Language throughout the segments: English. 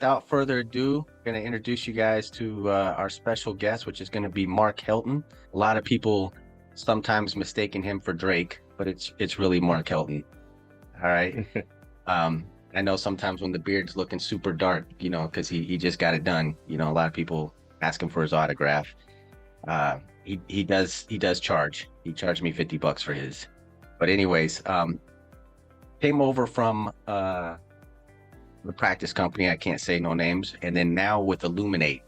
without further ado, I'm going to introduce you guys to our special guest, which is going to be Mark Helton. A lot of people sometimes mistaken him for Drake, but it's really Mark Helton. All right. I know sometimes when the beard's looking super dark, because he just got it done. A lot of people ask him for his autograph. He does charge. He charged me $50 for his. But anyways, came over from the practice company. I can't say no names. And then now with Illuminate,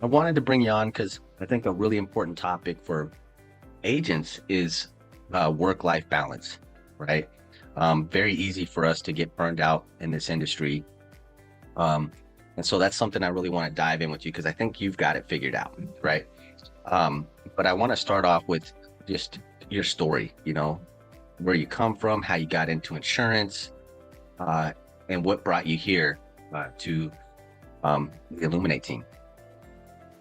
I wanted to bring you on because I think a really important topic for agents is work-life balance, right? Very easy for us to get burned out in this industry. And so that's something I really want to dive in with you because I think you've got it figured out, right? But I want to start off with just your story, where you come from, how you got into insurance, and what brought you here to the Illuminate team.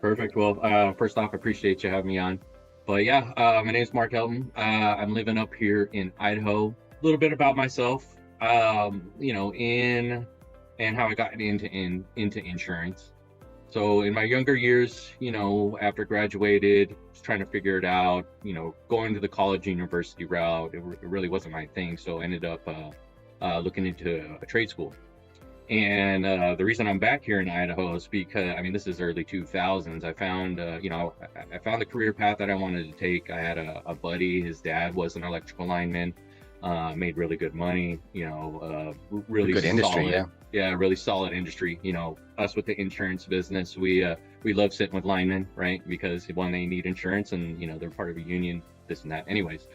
Perfect. Well, first off, I appreciate you having me on. But yeah, my name is Mark Helton. I'm living up here in Idaho. A little bit about myself, and how I got into insurance. So in my younger years, after graduated, was trying to figure it out, going to the college university route, it really wasn't my thing. So I ended up looking into a trade school. And the reason I'm back here in Idaho is because, this is early 2000s. I found, I found the career path that I wanted to take. I had a buddy, his dad was an electrical lineman, made really good money, really good industry, solid, really solid industry. Us with the insurance business, we love sitting with linemen, right? Because one, they need insurance, and they're part of a union, this and that. Anyways,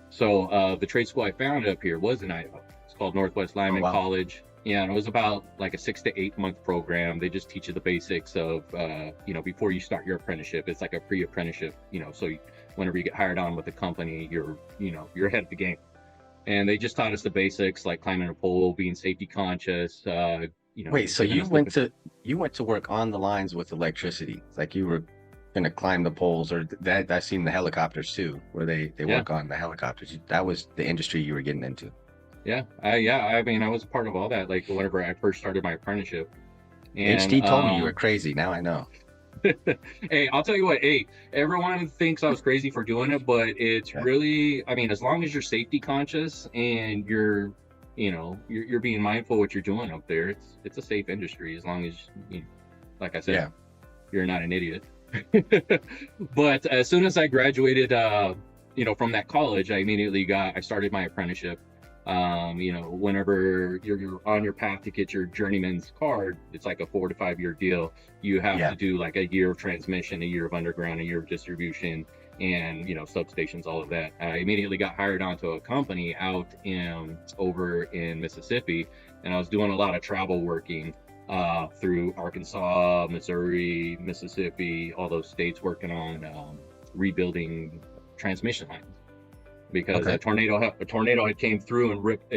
so the trade school I found up here was in Idaho. It's called Northwest Lineman College. Yeah, and it was about like a 6 to 8 month program. They just teach you the basics of, before you start your apprenticeship. It's like a pre-apprenticeship, so whenever you get hired on with the company, you're ahead of the game. And they just taught us the basics, like climbing a pole, being safety conscious. Wait, so you went to work on the lines with electricity? It's like you were going to climb the poles, or that I've seen the helicopters too, where they work on the helicopters. That was the industry you were getting into. Yeah, I was a part of all that. Like whenever I first started my apprenticeship. And, HD told me you were crazy. Now I know. Hey, I'll tell you what. Hey, everyone thinks I was crazy for doing it, but it's really, as long as you're safety conscious and you're being mindful of what you're doing up there, it's a safe industry as long as like I said, you're not an idiot. But as soon as I graduated, from that college, I started my apprenticeship. Whenever you're on your path to get your journeyman's card, it's like a 4 to 5 year deal. You have to do like a year of transmission, a year of underground, a year of distribution, and substations, all of that. I immediately got hired onto a company out over in Mississippi, and I was doing a lot of travel working through Arkansas, Missouri, Mississippi, all those states, working on rebuilding transmission lines. Because a tornado had came through and ripped,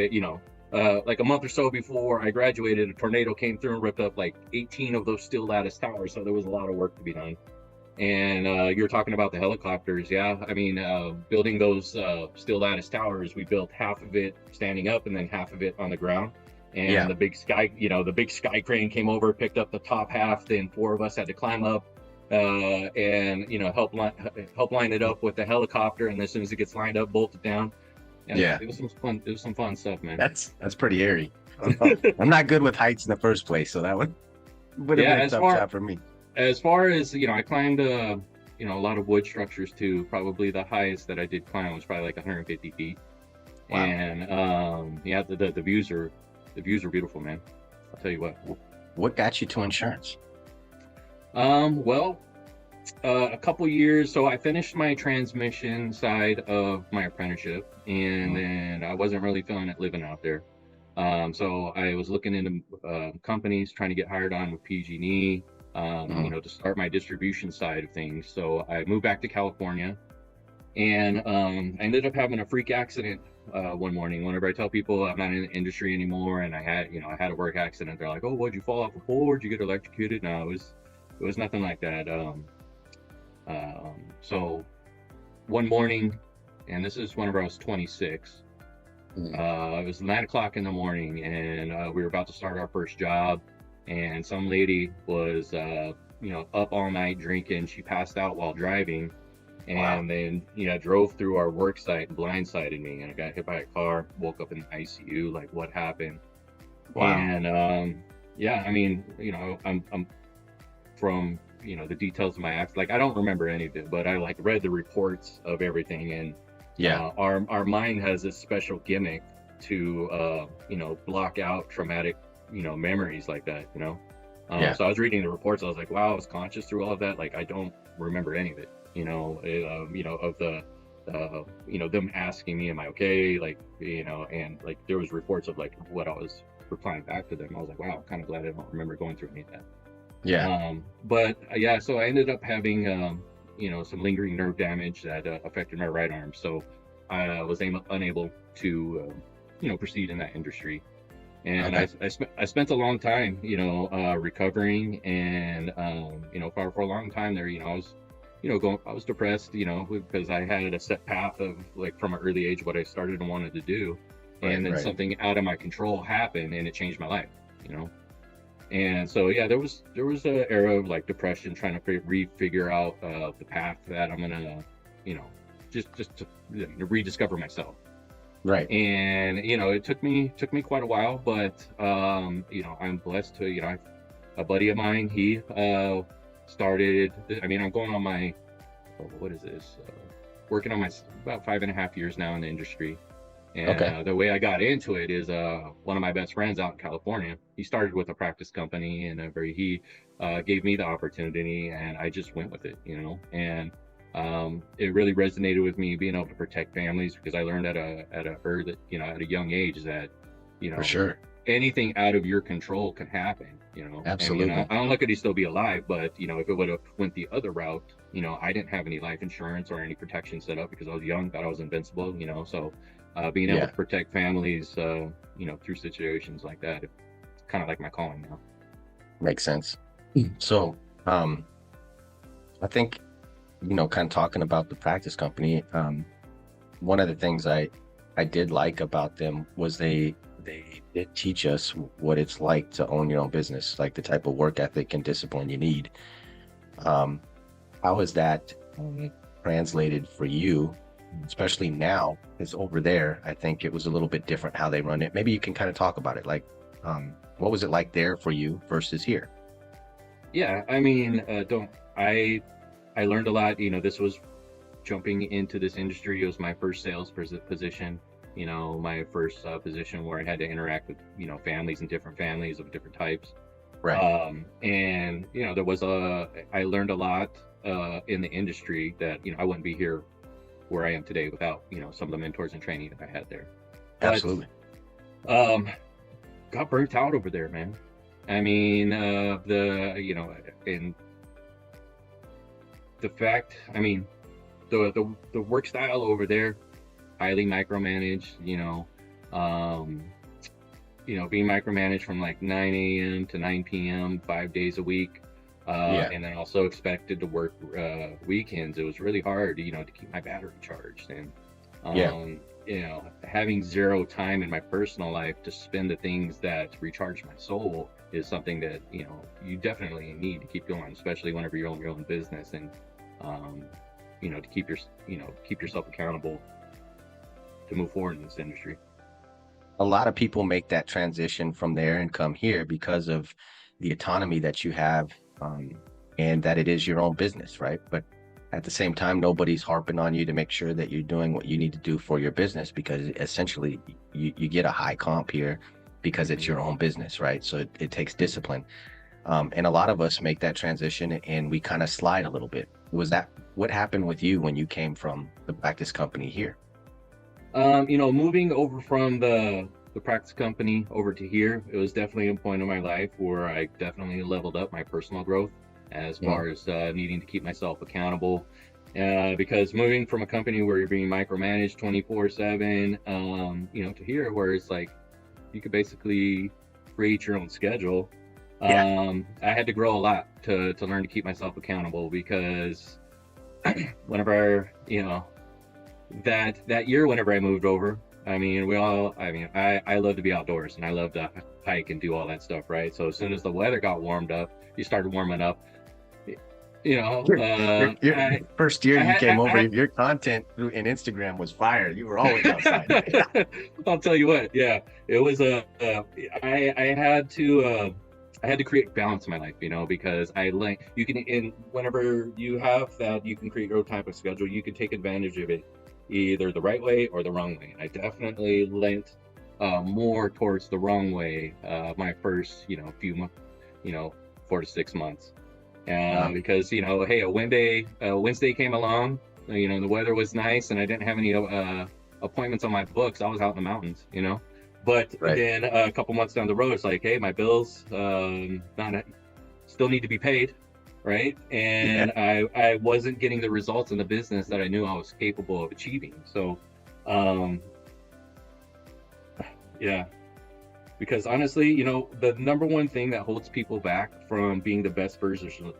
like a month or so before I graduated, a tornado came through and ripped up like 18 of those steel lattice towers. So there was a lot of work to be done. And you're talking about the helicopters. Yeah, building those steel lattice towers, we built half of it standing up and then half of it on the ground. And the big sky crane came over, picked up the top half. Then 4 of us had to climb up. And help line it up with the helicopter, and as soon as it gets lined up, bolt it down. And it was some fun stuff, man. That's pretty airy. I'm not good with heights in the first place, so that would have been a tough job for me. As far as I climbed a lot of wood structures too. Probably the highest that I did climb was probably like 150 feet. Wow. And the views are beautiful, man. I'll tell you what. What got you to insurance? A couple years. So I finished my transmission side of my apprenticeship, and then I wasn't really feeling it living out there. So I was looking into companies, trying to get hired on with PG&E, to start my distribution side of things. So I moved back to California, and I ended up having a freak accident one morning. Whenever I tell people I'm not in the industry anymore, and I had a work accident, they're like, "Oh, what'd you fall off a pole? Did you get electrocuted?" No, it was nothing like that. So one morning, and this is whenever I was 26, it was 9 o'clock in the morning, and we were about to start our first job. and some lady was up all night drinking. She passed out while driving, Wow. and then drove through our work site and blindsided me, and I got hit by a car, woke up in the ICU. Like, what happened? Wow. And yeah, I mean, I'm from the details of my acts, like I don't remember any of it, but I like read the reports of everything. And Yeah. our mind has this special gimmick to block out traumatic memories like that. Yeah. So I was reading the reports, I was like, wow, I was conscious through all of that. Like, I don't remember any of it, of the them asking me, am I okay, like, and like there was reports of like what I was replying back to them. I was like, wow, I'm kind of glad I don't remember going through any of that. Yeah. But yeah, so I ended up having some lingering nerve damage that affected my right arm. So I was unable to proceed in that industry. And Okay. I spent a long time recovering. And for a long time there, I was depressed, because I had a set path of, like, from an early age what I started and wanted to do. Right. And then Right. something out of my control happened and it changed my life. And so yeah, there was an era of like depression, trying to refigure out the path that I'm gonna, you know, just to rediscover myself. Right. And it took me quite a while, but I'm blessed to, a buddy of mine, he started. I mean, I'm going on my, what is this? Working on my about 5.5 years now in the industry. And Okay. the way I got into it is one of my best friends out in California. He started with a practice company, and he gave me the opportunity, and I just went with it. And it really resonated with me, being able to protect families, because I learned at a young age that you For know sure. anything out of your control can happen. I mean, Absolutely. I don't look at he still be alive, but if it would have went the other route, I didn't have any life insurance or any protection set up because I was young, thought I was invincible. So being able Yeah. to protect families, through situations like that, it's kind of like my calling now. Makes sense. So, um, I think, kind of talking about the practice company, one of the things I did like about them was they did teach us what it's like to own your own business, like the type of work ethic and discipline you need. Um, how is that translated for you, especially now? It's over there. I think it was a little bit different how they run it. Maybe you can kind of talk about it. Like, what was it like there for you versus here? Yeah, I mean, don't I learned a lot. This was jumping into this industry. It was my first sales position. My first position where I had to interact with families, and different families of different types. Right. And I learned a lot in the industry that I wouldn't be here where I am today without some of the mentors and training that I had there. But Absolutely. um, got burnt out over there, man. I mean, and the fact, I mean, the work style over there, highly micromanaged. Um, being micromanaged from like 9 a.m. to 9 p.m. 5 days a week, Yeah. and then also expected to work weekends. It was really hard, to keep my battery charged. And Yeah. having zero time in my personal life to spend the things that recharge my soul is something that you definitely need to keep going, especially whenever you own your own business. And to keep yourself accountable to move forward in this industry. A lot of people make that transition from there and come here because of the autonomy that you have, and that it is your own business, right? But at the same time, nobody's harping on you to make sure that you're doing what you need to do for your business, because essentially you get a high comp here because it's your own business, right? So it takes discipline. And a lot of us make that transition and we kind of slide a little bit. Was that what happened with you when you came from the practice company here? Moving over from the practice company over to here, it was definitely a point in my life where I definitely leveled up my personal growth as Mm. far as needing to keep myself accountable. Because moving from a company where you're being micromanaged 24/7, to here where it's like you could basically create your own schedule. Yeah. I had to grow a lot to learn to keep myself accountable, because whenever that year, whenever I moved over, I mean, I love to be outdoors and I love to hike and do all that stuff, right? So as soon as the weather got warmed up, you started warming up, you know, Your first year I you had, came over, I your content in Instagram was fire. You were always outside. had, I'll tell you what, yeah, it was I had to, I had to create balance in my life, you know, because I like, you can, in whenever you have that, you can create your own type of schedule, you can take advantage of it either the right way or the wrong way. I definitely leant more towards the wrong way my first, you know, few months, you know, 4 to 6 months. Uh, Because, you know, hey, Wednesday came along, you know, the weather was nice and I didn't have any appointments on my books. I was out in the mountains, you know. But right. then a couple months down the road, it's like, hey, my bills not still need to be paid, right? Yeah. And I wasn't getting the results in the business that I knew I was capable of achieving. So, um, yeah, because honestly, you know, the number one thing that holds people back from being the best versions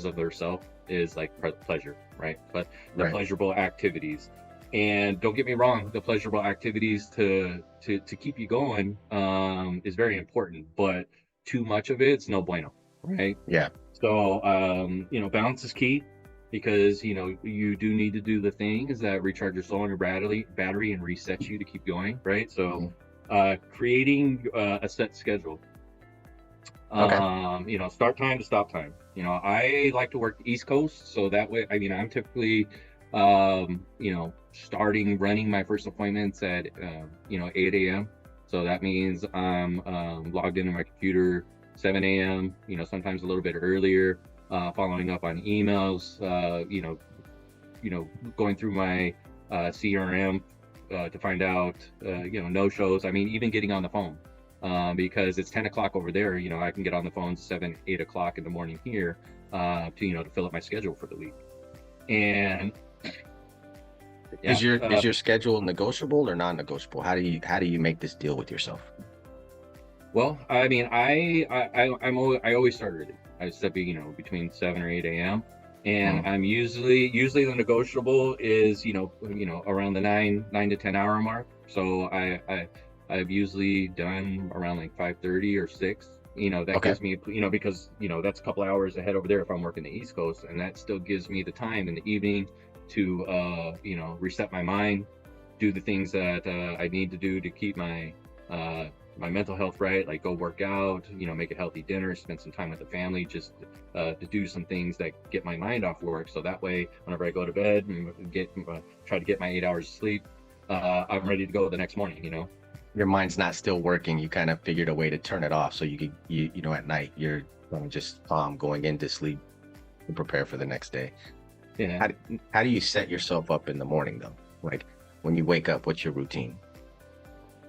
of themselves is like pleasure, right? But the Right. pleasurable activities. And don't get me wrong, the pleasurable activities to keep you going is very important, but too much of it's no bueno, right? Yeah. So you know, balance is key because you know you do need to do the things that recharge your soul and your battery and reset you to keep going, right? So Mhm. creating a set schedule, Okay. you know, start time to stop time. You know, I like to work the East Coast, so that way, I mean, I'm typically, you know, starting running my first appointments at, you know, 8 a.m. So that means I'm logged into my computer 7 a.m. You know, sometimes a little bit earlier, following up on emails. You know, going through my CRM to find out, you know, no shows. I mean, even getting on the phone because it's 10 o'clock over there. You know, I can get on the phone 7, 8 o'clock in the morning here to, you know, to fill up my schedule for the week. And yeah, Is your schedule negotiable or non-negotiable? How do you make this deal with yourself? well, I mean, I always start early. I start, you know, between 7 or 8 a.m. And Mm. I'm usually the negotiable is, you know, around the 9 to 10 hour mark. So I've usually done around like 5:30 or 6. You know, that Okay. gives me, you know, because, you know, that's a couple hours ahead over there if I'm working the East Coast, and that still gives me the time in the evening to, you know, reset my mind, do the things that I need to do to keep uh, my mental health right, like go work out, you know, make a healthy dinner, spend some time with the family, just to do some things that get my mind off work. So that way, whenever I go to bed and try to get my 8 hours of sleep, I'm ready to go the next morning. You know. Your mind's not still working. You kind of figured a way to turn it off so you could you know at night you're just going into sleep to prepare for the next day. Yeah. How do you set yourself up in the morning though? Like when you wake up, what's your routine?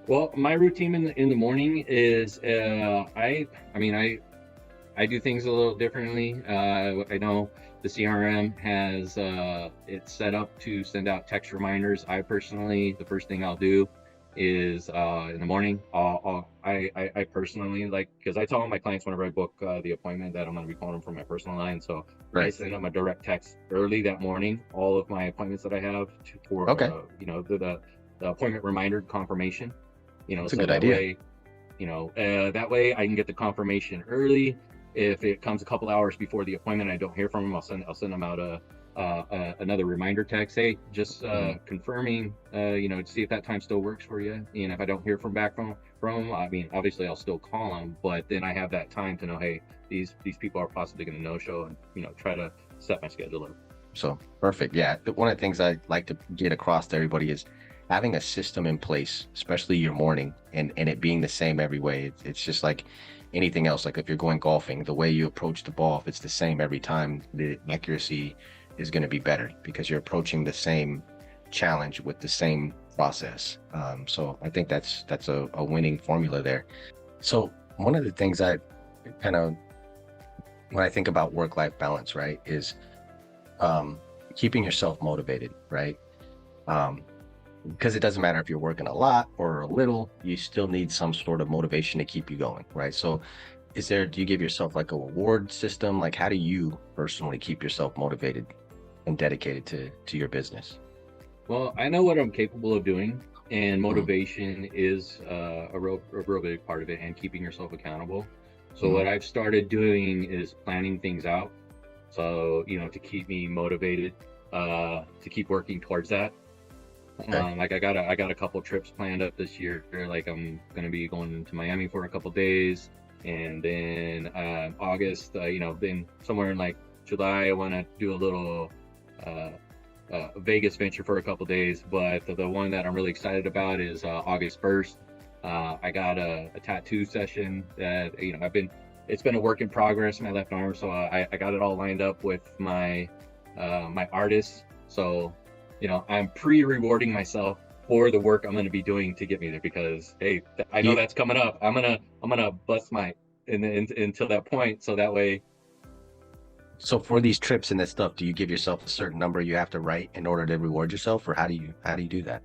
Well, my routine in the morning is I mean I do things a little differently. I know the CRM has it set up to send out text reminders. I personally, the first thing I'll do is in the morning. I personally like because I tell all my clients whenever I book the appointment that I'm going to be calling them from my personal line. So I Right. send them a direct text early that morning. All of my appointments that I have for Okay. you know the appointment reminder confirmation. You know, That's a so good that idea. way that way I can get the confirmation early. If it comes a couple hours before the appointment, I don't hear from them. I'll send them out another reminder text. Hey, just Mhm. confirming, you know, to see if that time still works for you. And if I don't hear from them, I mean, obviously I'll still call them, but then I have that time to know, hey, these people are possibly going to no show, and you know, try to set my schedule up. So perfect. Yeah. One of the things I like to get across to everybody is having a system in place, especially your morning, and it being the same every way. It's just like anything else. Like if you're going golfing, the way you approach the ball, if it's the same every time, the accuracy is going to be better because you're approaching the same challenge with the same process. So I think that's a winning formula there. So one of the things I kind of when I think about work-life balance, right, is um, keeping yourself motivated, right? Um, because it doesn't matter if you're working a lot or a little, you still need some sort of motivation to keep you going, right? So, do you give yourself like a reward system? Like, how do you personally keep yourself motivated and dedicated to your business? Well, I know what I'm capable of doing, and Mm-hmm. motivation is a real big part of it, and keeping yourself accountable. So Mm-hmm. what I've started doing is planning things out. So, to keep me motivated, to keep working towards that. Okay. Like I got a couple trips planned up this year. Like I'm gonna be going to Miami for a couple days, and then August, then somewhere in like July, I want to do a little uh, Vegas venture for a couple days. But the one that I'm really excited about is August 1st. I got a tattoo session that It's been a work in progress, my left arm, so I got it all lined up with my artist. So I'm pre-rewarding myself for the work I'm going to be doing to get me there, because hey, I know You, that's coming up. I'm gonna bust my until that point, so that way. so for these trips and that stuff, do you give yourself a certain number you have to write in order to reward yourself, or how do you do that?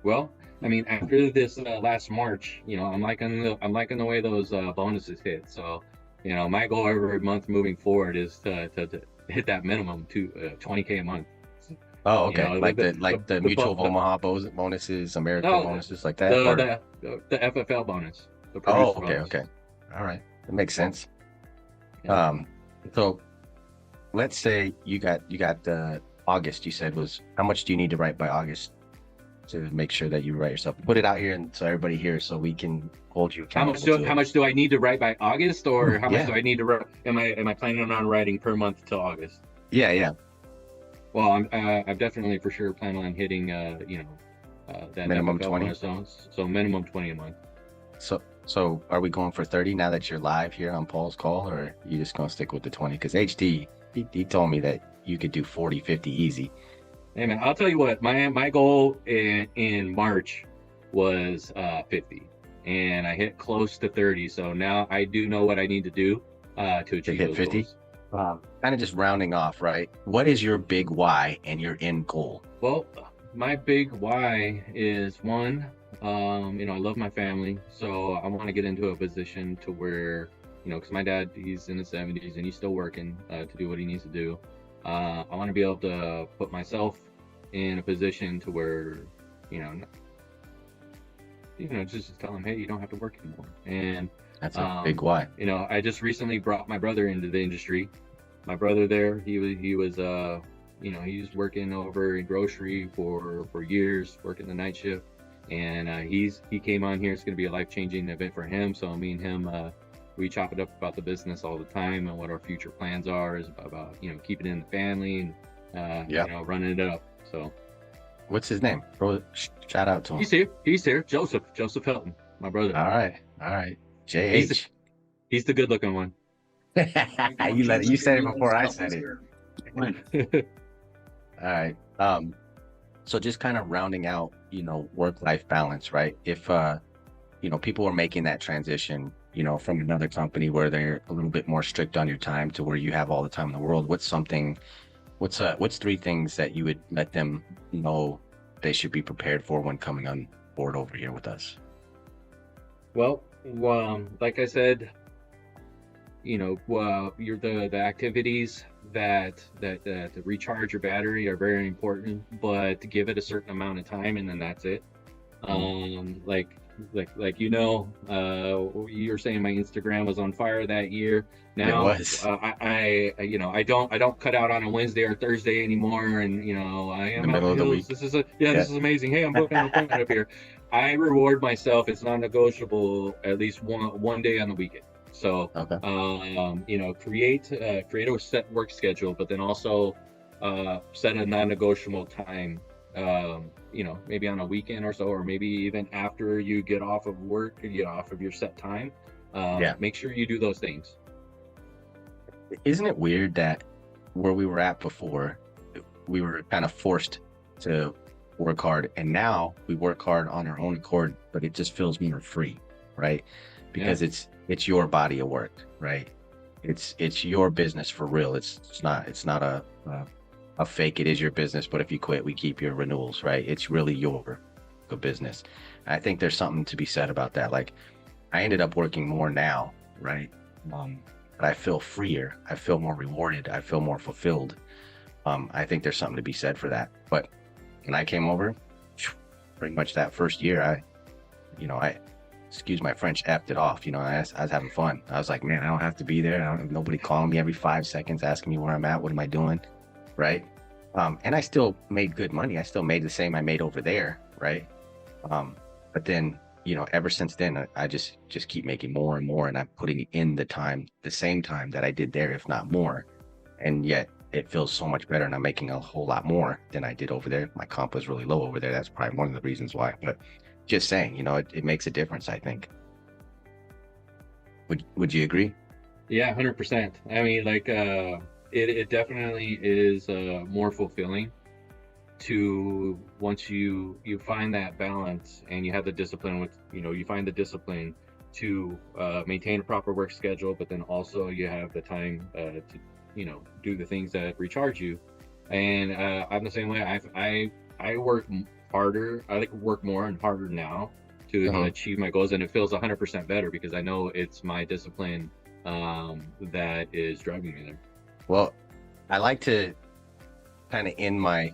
Well, I mean, after this last March, I'm liking the way those bonuses hit. So, my goal every month moving forward is to hit that minimum to 20K a month. Oh, You okay. know, Like the Mutual of the Omaha bonuses, America no bonuses like that, or the FFL bonus, the oh, producer okay, bonus. okay, all right, that makes sense. Yeah. Um, so let's say you got August. You said was how much do you need to write by August to make sure that you write yourself? Put it out here and so everybody hears, so we can hold you How much accountable do to how it. much do I need to write by August, or how much Yeah, do I need to write? Am I planning on writing per month till August? yeah, yeah. Well, I'm definitely for sure planning on hitting that Minimum FFL 20. bonus zones. So minimum 20 a month. So are we going for 30 now that you're live here on Paul's call, or are you just gonna stick with the 20? Because HD, he told me that you could do 40, 50 easy. Hey man, I'll tell you what, my goal in March was 50, and I hit close to 30. So now I do know what I need to do to To achieve hit those 50. goals. Kind of just rounding off, right? What is your big why and your end goal? Well, my big why is one, I love my family, so I want to get into a position to where, because my dad, he's in his 70s and he's still working to do what he needs to do. I want to be able to put myself in a position to where, you know, just tell him, hey, you don't have to work anymore. And, That's a big um, why. I just recently brought my brother into the industry. My brother there, he was working over in grocery for years, working the night shift, and he came on here. It's going to be a life-changing event for him. So me and him, we chop it up about the business all the time and what our future plans are. Is about keeping it in the family and Yeah. running it up. So What's his name? Shout out to him. he's here. He's here. Joseph Helton, my brother. All right. All right. He's the JH. he's the good-looking one. You said it before I said it. All right. So just kind of rounding out, work-life balance, right? If people are making that transition, from another company where they're a little bit more strict on your time to where you have all the time in the world, what's three things that you would let them know they should be prepared for when coming on board over here with us? Well, like I said, you're the activities that to recharge your battery are very important, but to give it a certain amount of time and then that's it. Like you were saying my Instagram was on fire that year. It Now was I don't cut out on a Wednesday or Thursday anymore, and I in the am out in middle the of the hills. week. This Yeah. is amazing. Hey, I'm booking an appointment up here. I reward myself. It's non-negotiable. At least one day on the weekend. So Okay. create a set work schedule, but then also set a non-negotiable time. Maybe on a weekend or so, or maybe even after you get off of work, you get off of your set time. Yeah. Make sure you do those things. Isn't it weird that where we were at before, we were kind of forced to work hard, and now we work hard on our own accord, but it just feels more free, right? Yeah. Because it's your body of work, right? It's your business for real. It's not a fake. It is your business, but if you quit, we keep your renewals, right? It's really your business. I think there's something to be said about that. Like, I ended up working more now, right? But I feel freer. I feel more rewarded. I feel more fulfilled. I think there's something to be said for that. But when I came over, pretty much that first year, I excuse my French, effed it off. I was having fun. I was like, man, I don't have to be there. I don't, nobody calling me every 5 seconds, asking me where I'm at. What am I doing? Right. And I still made good money. I still made the same I made over there. Right. But then, ever since then, I just keep making more and more, and I'm putting in the same time that I did there, if not more. And yet it feels so much better, and I'm making a whole lot more than I did over there. My comp was really low over there. That's probably one of the reasons why. But just saying, it makes a difference, I think. Would you agree? Yeah, 100%. I mean, like, it definitely is more fulfilling to once you find that balance and you have the discipline with, you find the discipline to maintain a proper work schedule, but then also you have the time to, do the things that recharge you. And I'm the same way. I work harder. I like work more and harder now to achieve my goals, and it feels 100% better because I know it's my discipline that is driving me there. Well, I like to kind of end my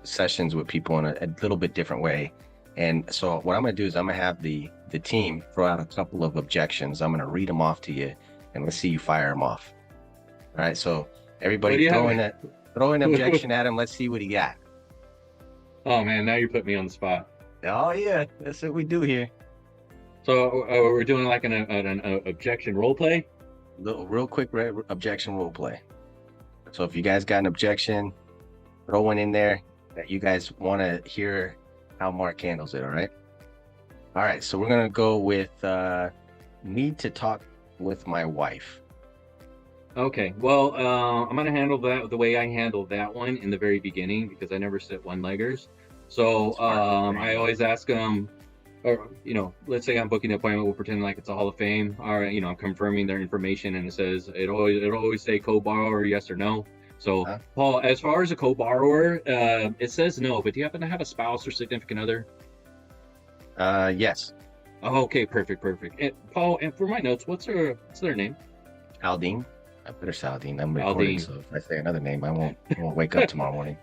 sessions with people in a little bit different way. And so what I'm going to do is I'm going to have the team throw out a couple of objections. I'm going to read them off to you, and let's see you fire them off. All right. So everybody throw an objection at him. Let's see what he got. Oh man, now you put me on the spot. Oh yeah, that's what we do here. So we're doing like an objection role play. Real quick objection role play. So if you guys got an objection, throw one in there that you guys want to hear how Mark handles it. All right. So we're gonna go with need to talk with my wife. Okay, well, I'm going to handle that the way I handled that one in the very beginning because I never sit one-leggers. So I always ask them, or, let's say I'm booking an appointment, we'll pretend like it's a Hall of Fame. All right, I'm confirming their information, and it'll always say co-borrower, yes or no. So, Paul, as far as a co-borrower, it says no, but do you happen to have a spouse or significant other? Yes. Oh, okay, perfect. And Paul, and for my notes, what's their name? Aldine. I better Saladin. I'm recording, so if I say another name, I won't wake up tomorrow morning.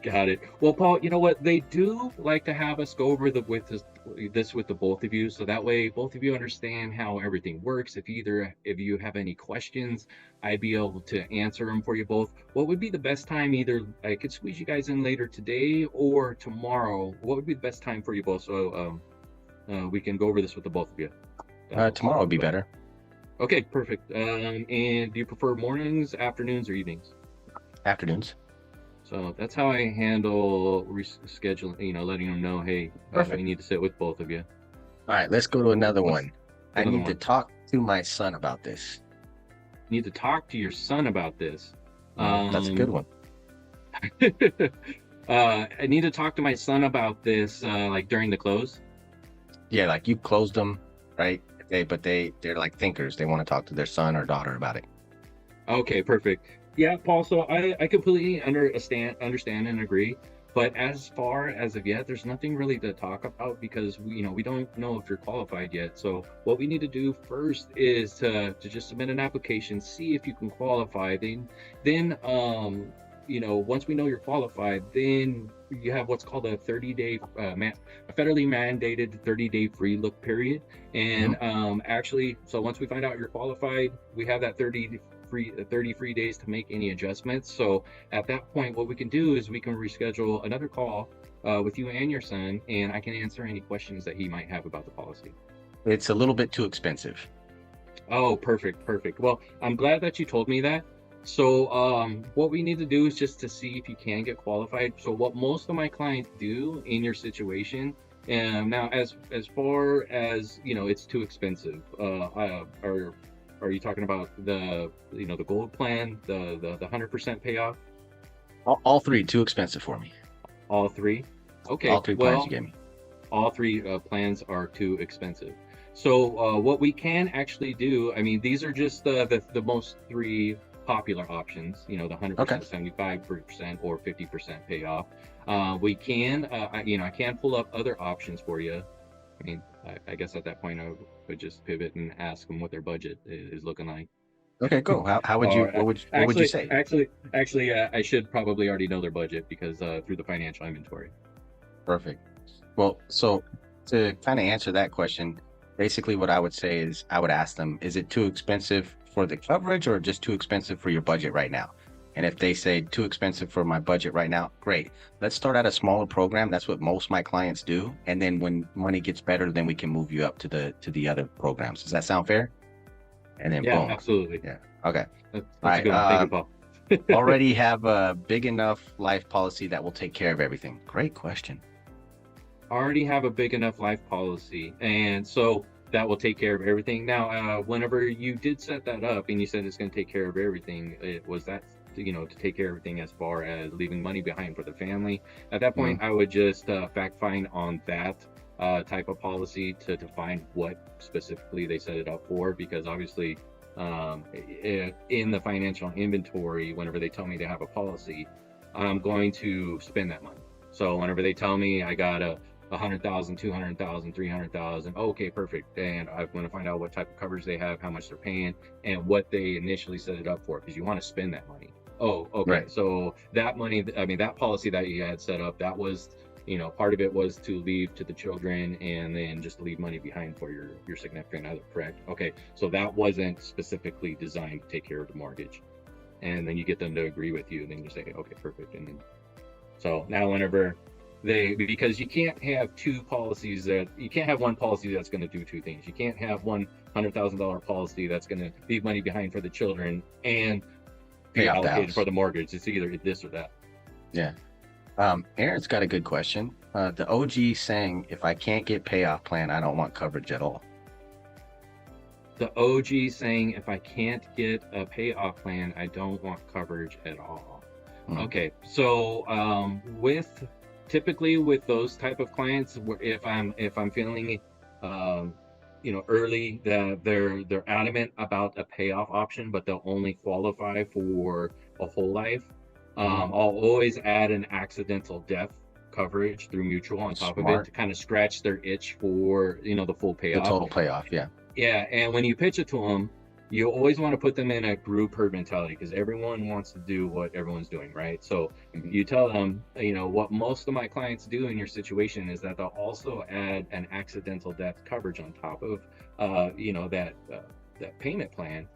Got it. Well, Paul, you know what? They do like to have us go over with the both of you, so that way both of you understand how everything works. If you have any questions, I'd be able to answer them for you both. What would be the best time? Either I could squeeze you guys in later today or tomorrow. What would be the best time for you both? So we can go over this with the both of you. Tomorrow would be better. Okay, perfect. And do you prefer mornings, afternoons, or evenings? Afternoons. So that's how I handle rescheduling, letting them know, hey, we need to sit with both of you. All right, let's go to another one. I need to talk to my son about this. You need to talk to your son about this. That's a good one. I need to talk to my son about this, like during the close. Yeah, like you closed them, right? But they're like thinkers. They want to talk to their son or daughter about it. Okay, perfect. Yeah, Paul. So I completely understand and agree. But as far as of yet, there's nothing really to talk about because we don't know if you're qualified yet. So what we need to do first is to just submit an application, see if you can qualify. Then once we know you're qualified, then you have what's called a 30-day, a federally mandated 30-day free look period. And actually, so once we find out you're qualified, we have that 30 free days to make any adjustments. So at that point, what we can do is we can reschedule another call with you and your son, and I can answer any questions that he might have about the policy. It's a little bit too expensive. Oh, perfect. Well, I'm glad that you told me that. So what we need to do is just to see if you can get qualified. So what most of my clients do in your situation, and now as far as it's too expensive, are you talking about the the gold plan, the 100% payoff? All three too expensive for me. All three? Okay. All three plans you gave me. All three plans are too expensive. So what we can actually do, I mean, these are just the most three popular options, the 100%, 75% or 50% payoff. We can, I can pull up other options for you. I mean, I guess at that point I would just pivot and ask them what their budget is looking like. Okay, go. How would you, Or what would you say? I should probably already know their budget because through the financial inventory. Perfect. Well, so to kind of answer that question, basically what I would say is I would ask them, is it too expensive for the coverage or just too expensive for your budget right now? And if they say too expensive for my budget right now, great. Let's start at a smaller program. That's what most of my clients do. And then when money gets better, then we can move you up to the other programs. Does that sound fair? And then Yeah, boom. absolutely. Yeah. Okay. That's All a right. good one. Thank you, Paul. Already have a big enough life policy that will take care of everything. Great question. Already have a big enough life policy, and so that will take care of everything. Now, whenever you did set that up and you said it's going to take care of everything, it was that, to take care of everything as far as leaving money behind for the family. At that point, I would just fact find on that type of policy to define what specifically they set it up for, because obviously in the financial inventory, whenever they tell me to have a policy, I'm going to spend that money. So whenever they tell me I got a 100,000, 200,000, 300,000. Okay, perfect. And I want to find out what type of coverage they have, how much they're paying, and what they initially set it up for, because you want to spend that money. Oh, okay. Right. So that money, I mean, that policy that you had set up, that was, part of it was to leave to the children and then just leave money behind for your significant other, correct? Okay. So that wasn't specifically designed to take care of the mortgage. And then you get them to agree with you, and then you say, okay, perfect. And then, so now whenever because you can't have two policies you can't have one policy that's going to do two things. You can't have $100,000 policy that's going to leave money behind for the children and be allocated for the mortgage. It's either this or that. Yeah. Aaron's got a good question. The OG saying, if I can't get payoff plan, I don't want coverage at all. The OG saying, if I can't get a payoff plan, I don't want coverage at all. Okay. So typically with those type of clients, if I'm feeling early that they're adamant about a payoff option, but they'll only qualify for a whole life, I'll always add an accidental death coverage through mutual on top of it to kind of scratch their itch for the full payoff, the total payoff. Yeah. And when you pitch it to them, you always want to put them in a group herd mentality, because everyone wants to do what everyone's doing, right? So you tell them, what most of my clients do in your situation is that they'll also add an accidental death coverage on top of, that payment plan,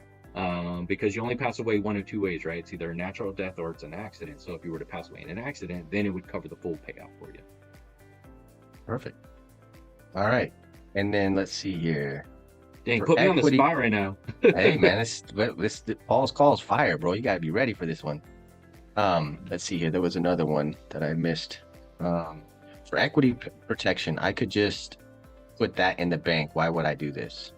because you only pass away one of two ways, right? It's either a natural death or it's an accident. So if you were to pass away in an accident, then it would cover the full payout for you. Perfect. All right. And then let's see here. Dang, put me on the spot right now. Hey man, this Paul's calls fire, bro. You gotta be ready for this one. Let's see here. There was another one that I missed. For equity protection, I could just put that in the bank. Why would I do this?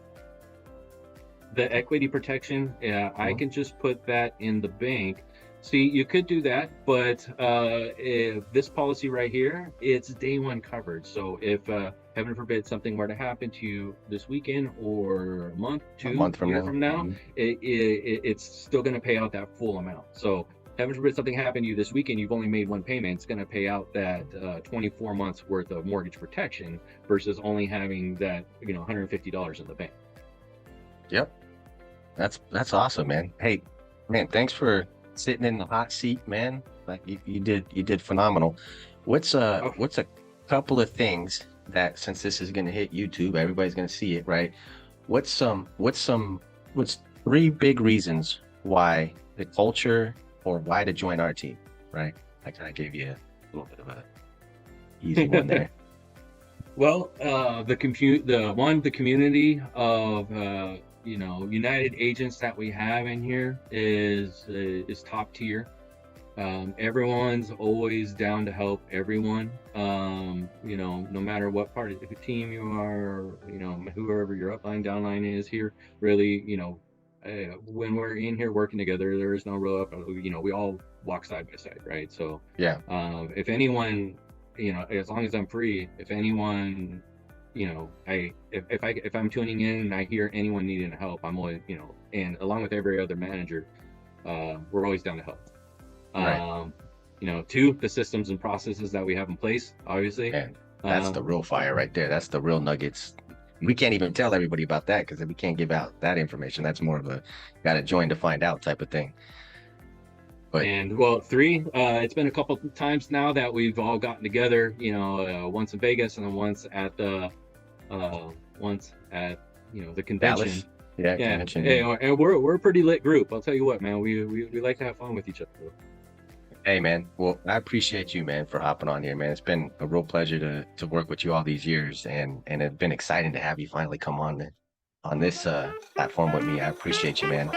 The equity protection, yeah, I can just put that in the bank. See, you could do that, but if this policy right here, it's day one coverage. So if heaven forbid something were to happen to you this weekend or a month from now, it's still going to pay out that full amount. So heaven forbid something happened to you this weekend, you've only made one payment, it's going to pay out that 24 months worth of mortgage protection versus only having that $150 in the bank. Yep, that's awesome, man. Hey, man, thanks for sitting in the hot seat, man. Like you did phenomenal. What's a couple of things that, since this is going to hit YouTube, everybody's going to see it, right? What's three big reasons why the culture or why to join our team, right? I kind of gave you a little bit of a easy one there. Well, the community of United agents that we have in here is top tier. Everyone's always down to help everyone. No matter what part of the team you are, or, whoever your upline, downline is here, really, when we're in here working together, there is no real up, we all walk side by side, right? So yeah, if anyone, as long as I'm free, if anyone, if I'm tuning in and I hear anyone needing help, I'm always, and along with every other manager, we're always down to help. Right. Two, the systems and processes that we have in place, obviously. And that's the real fire right there. That's the real nuggets. We can't even tell everybody about that because we can't give out that information. That's more of a got to join to find out type of thing. But And well, three, it's been a couple times now that we've all gotten together, you know, once in Vegas and then once at the the convention. Dallas, yeah, convention. And we're a pretty lit group. I'll tell you what, man, we like to have fun with each other. Hey, man. Well, I appreciate you, man, for hopping on here, man. It's been a real pleasure to work with you all these years, and it's been exciting to have you finally come on this platform with me. I appreciate you, man.